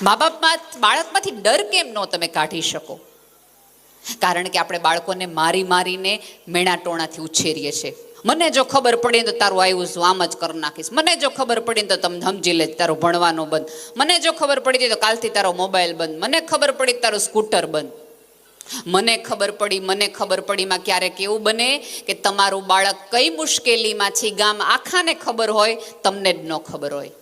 મા બાપમાં બાળકમાંથી ડર કેમ ન તમે કાઢી શકો? કારણ કે આપણે બાળકોને મારી મારીને મેણા ટોણાથી ઉછેરીએ છીએ. મને જો ખબર પડી તો તારું આવ્યું છું આમ જ કરી નાખીશ, મને જો ખબર પડી તો તમે સમજી લે તારું ભણવાનું બંધ, મને જો ખબર પડી તો કાલથી તારો મોબાઈલ બંધ, મને ખબર પડી તારું સ્કૂટર બંધ. મને ખબર પડીમાં ક્યારેક એવું બને કે તમારું બાળક કઈ મુશ્કેલીમાં છે ગામ આખાને ખબર હોય, તમને જ ન ખબર હોય.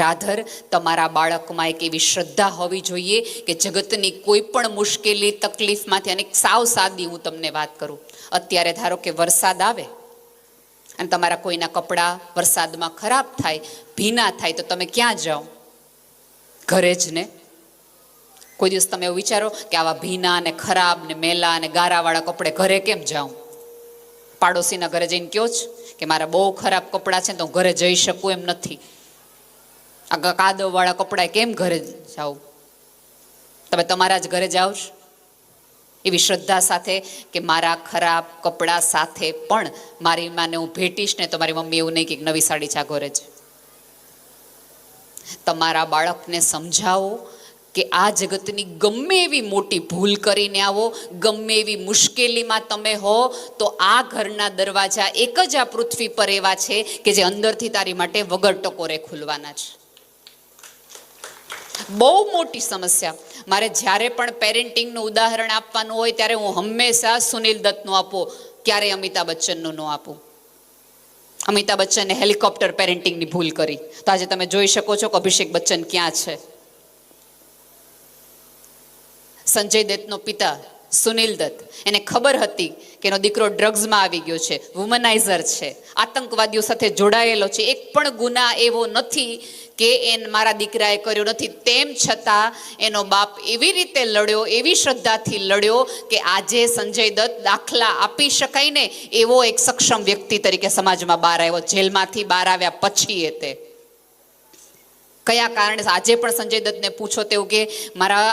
રાધર તમારા બાળકમાં એક એવી શ્રદ્ધા હોવી જોઈએ કે જગતની કોઈ પણ મુશ્કેલી તકલીફમાંથી, અને સાવ સાદી હું તમને વાત કરું, અત્યારે ધારો કે વરસાદ આવે અને તમારા કોઈના કપડાં વરસાદમાં ખરાબ થાય, ભીના થાય, તો તમે ક્યાં જાઓ? ઘરે જ ને. કોઈ દિવસ તમે એવું વિચારો કે આવા ભીના ને ખરાબ ને મેલા અને ગારાવાળા કપડે ઘરે કેમ જાઉં? પાડોશીના ઘરે જઈને કહો છો કે મારા બહુ ખરાબ કપડાં છે તો હું ઘરે જઈ શકું એમ નથી. આ કાદવવાળા કપડાં કેમ ઘરે જાઓ? તમે તમારા જ ઘરે જાઓ છો એવી શ્રદ્ધા સાથે કે મારા ખરાબ કપડાં સાથે પણ મારી માને હું ભેટીશ ને તો મારી મમ્મી એવું નહીં કે નવી સાડી ચા ઘરે છે. તમારા બાળકને સમજાવો કે આ જગતની ગમે એવી મોટી ભૂલ કરીને આવો, ગમે એવી મુશ્કેલીમાં તમે હો, તો આ ઘરના દરવાજા એક જ આ પૃથ્વી પર એવા છે કે જે અંદરથી તારી માટે વગર ટકોરે ખુલવાના છે. બહુ મોટી સમસ્યા. મારે જ્યારે પણ પેરેન્ટિંગનું ઉદાહરણ આપવાનું હોય ત્યારે હું હંમેશા સુનિલ દત્તનું આપું, ક્યારેય અમિતાભ બચ્ચનનું ન આપું. અમિતાભ બચ્ચને હેલિકોપ્ટર પેરેન્ટિંગની ભૂલ કરી, તો આજે તમે જોઈ શકો છો કે અભિષેક બચ્ચન ક્યાં છે. સંજય દત્તનો પિતા સુનિલ દત્ત, એને ખબર હતી કે એનો દીકરો ડ્રગ્સમાં આવી ગયો છે, વુમનાઇઝર છે, આતંકવાદીઓ સાથે જોડાયેલો છે, એક પણ ગુના એવો નથી કે મારા દીકરાએ કર્યો નથી, તેમ છતાં એનો બાપ એવી રીતે લડ્યો, એવી શ્રદ્ધાથી લડ્યો કે આજે સંજય દત્ત દાખલા આપી શકાય ને એવો એક સક્ષમ વ્યક્તિ તરીકે સમાજમાં બહાર આવ્યો. જેલમાંથી બહાર આવ્યા પછી તે કયા કારણે, આજે પણ સંજય દત્તને પૂછો તેવું કે મારા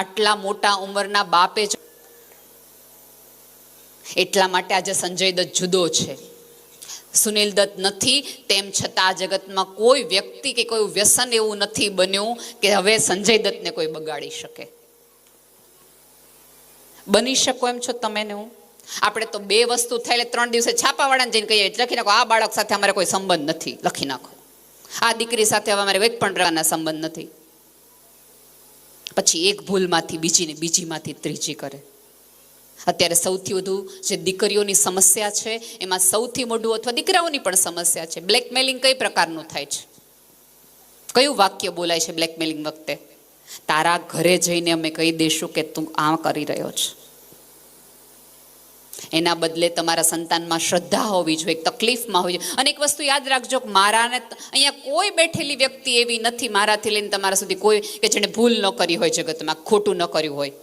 આટલા મોટા ઉંમરના બાપે જ, એટલા માટે આજે સંજય દત્ત જુદો છે, સુનિલ દત્ત નથી. તેમ છતાં આ જગતમાં કોઈ વ્યક્તિ કે કોઈ વ્યસન એવું નથી બન્યું કે હવે સંજય દત્તને કોઈ બગાડી શકે. બની શકો એમ છો તમે ને હું. આપણે તો બે વસ્તુ થાય એટલે 3 દિવસે છાપાવાળાને જઈને કહીએ, લખી નાખો આ બાળક સાથે અમારે કોઈ સંબંધ નથી, લખી નાખો આ દીકરી સાથે હવે અમારે એક પણ પ્રકારના સંબંધ નથી. પછી એક ભૂલમાંથી બીજીને, બીજીમાંથી ત્રીજી કરે. અત્યારે સૌથી વધુ જે દીકરીઓની સમસ્યા છે એમાં સૌથી મોટું, અથવા દીકરાઓની પણ સમસ્યા છે, બ્લેકમેલિંગ કઈ પ્રકારનું થાય છે? કયું વાક્ય બોલાય છે બ્લેકમેલિંગ વખતે? તારા ઘરે જઈને અમે કહી દઈશું કે તું આ કરી રહ્યો છે. એના બદલે તમારા સંતાનમાં શ્રદ્ધા હોવી જોઈએ, તકલીફમાં હોવી જોઈએ. અને એક વસ્તુ યાદ રાખજો કે મારાને અહીંયા કોઈ બેઠેલી વ્યક્તિ એવી નથી, મારાથી લઈને તમારા સુધી કોઈ કે જેને ભૂલ ન કરી હોય, જગતમાં ખોટું ન કર્યું હોય.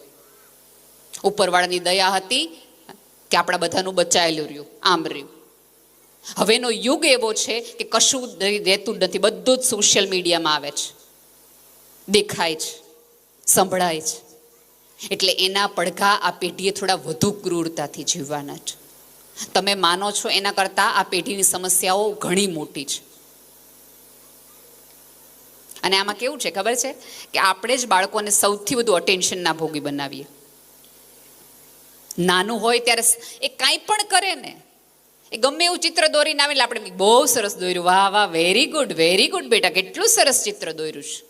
ઉપરવાળાની દયા હતી કે આપણા બધાનું બચાયેલું રહ્યું, આમ રહ્યું. હવેનો યુગ એવો છે કે કશું રહેતું જ નથી, બધું જ સોશિયલ મીડિયામાં આવે છે, દેખાય છે, સંભળાય છે. એટલે એના પડઘા આ પેઢીએ થોડા વધુ ક્રૂરતાથી જીવવાના છે. તમે માનો છો એના કરતાં આ પેઢીની સમસ્યાઓ ઘણી મોટી છે. અને આમાં કેવું છે ખબર છે કે આપણે જ બાળકોને સૌથી વધુ અટેન્શનના ભોગી બનાવીએ. નાનું હોય ત્યારે એ કાંઈ પણ કરે ને, એ ગમે એવું ચિત્ર દોરીને આવે એટલે આપણે બહુ સરસ દોર્યું, વાહ વાહ, વેરી ગુડ બેટા, કેટલું સરસ ચિત્ર દોર્યું છે.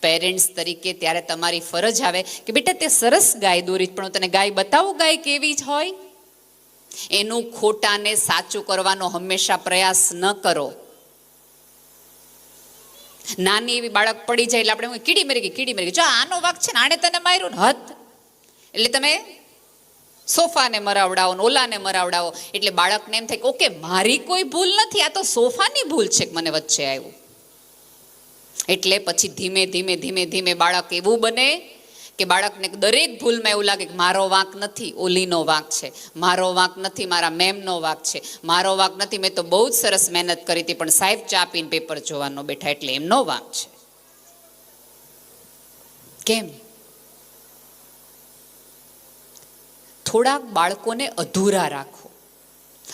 પેરેન્ટ્સ તરીકે ત્યારે તમારી ફરજ આવે કે બેટા તે સરસ ગાય દોરી, પણ હું તને ગાય બતાવું ગાય કેવી જ હોય. એનું ખોટાને સાચું કરવાનો હંમેશા પ્રયાસ ન કરો. નાની એવી બાળક પડી જાય એટલે આપણે કીડી મરી ગઈ, જો આનો વાંક છે ને, આણે તને માર્યું ને હદ, એટલે તમે સોફાને મરાવડાવો ને ઓલાને મરાવડાવો. એટલે બાળકને એમ થાય કે ઓકે મારી કોઈ ભૂલ નથી, આ તો સોફાની ભૂલ છે કે મને વચ્ચે આવ્યું. એટલે પછી ધીમે ધીમે બાળક એવું બને કે બાળકને દરેક ભૂલમાં એવું લાગે કે મારો વાંક નથી, ઓલીનો વાંક છે, મારો વાંક નથી, મારા મેમનો વાંક છે, મારો વાંક નથી, મેં તો બહુ જ સરસ મહેનત કરી હતી પણ સાહેબ ચા પીને પેપર જોવાનો બેઠા એટલે એમનો વાંક છે. કેમ? થોડાક બાળકોને અધૂરા રાખો.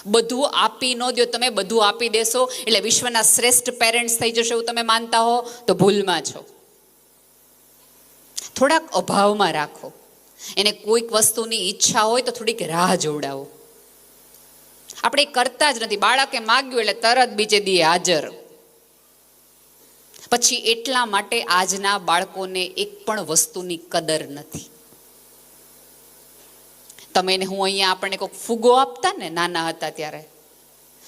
બધું આપી ન દો. તમે બધું આપી દેશો એટલે વિશ્વના શ્રેષ્ઠ પેરેન્ટ્સ થઈ જશો એવું તમે માનતા હો તો ભૂલમાં છો. થોડાક અભાવમાં રાખો. એને કોઈક વસ્તુની ઈચ્છા હોય તો થોડીક રાહ જોડાવો. આપણે કરતા જ નથી. બાળકે માગ્યું એટલે તરત બીજે દી હાજર. પછી એટલા માટે આજના બાળકોને એક પણ વસ્તુની કદર નથી. તમે હું અહીંયા આપણને કોઈક ફુગો આપતા ને નાના હતા ત્યારે,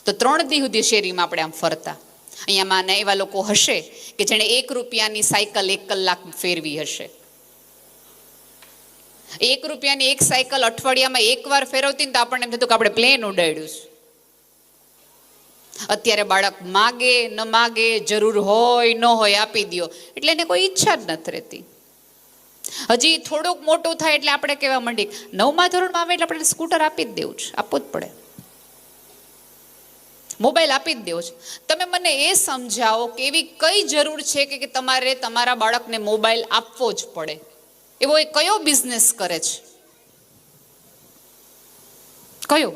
તો 3 દી સુધી શેરીમાં આપણે આમ ફરતા. અહીંયામાં એવા લોકો હશે કે જેણે 1 રૂપિયાની સાયકલ 1 કલાક ફેરવી હશે. 1 રૂપિયાની એક સાયકલ અઠવાડિયામાં 1 વાર ફેરવતી ને તો આપણને એમ થતું કે આપણે પ્લેન ઉડાડ્યું છે. અત્યારે બાળક માગે ન માગે, જરૂર હોય ન હોય આપી દો એટલે એને કોઈ ઈચ્છા જ નથી રહેતી. હજી થોડુંક મોટું થાય એટલે આપણે કહેવા માંડી 9મા ધોરણમાં આવે એટલે આપણે સ્કૂટર આપી જ દેવું છે, આપવું જ પડે, મોબાઈલ આપી જ દેવો છે. તમે મને એ સમજાવો કે એવી કઈ જરૂર છે કે તમારે તમારા બાળકને મોબાઈલ આપવો જ પડે? એવો એ કયો બિઝનેસ કરે છે? કયો?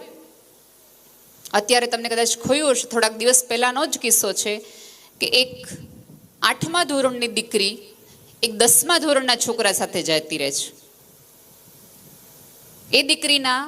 અત્યારે તમને કદાચ ખોયું હશે, થોડાક દિવસ પહેલાનો જ કિસ્સો છે કે એક 8મા ધોરણની દીકરી એક 10મા ધોરણના છોકરા સાથે જતી રહે છે. એ દીકરીના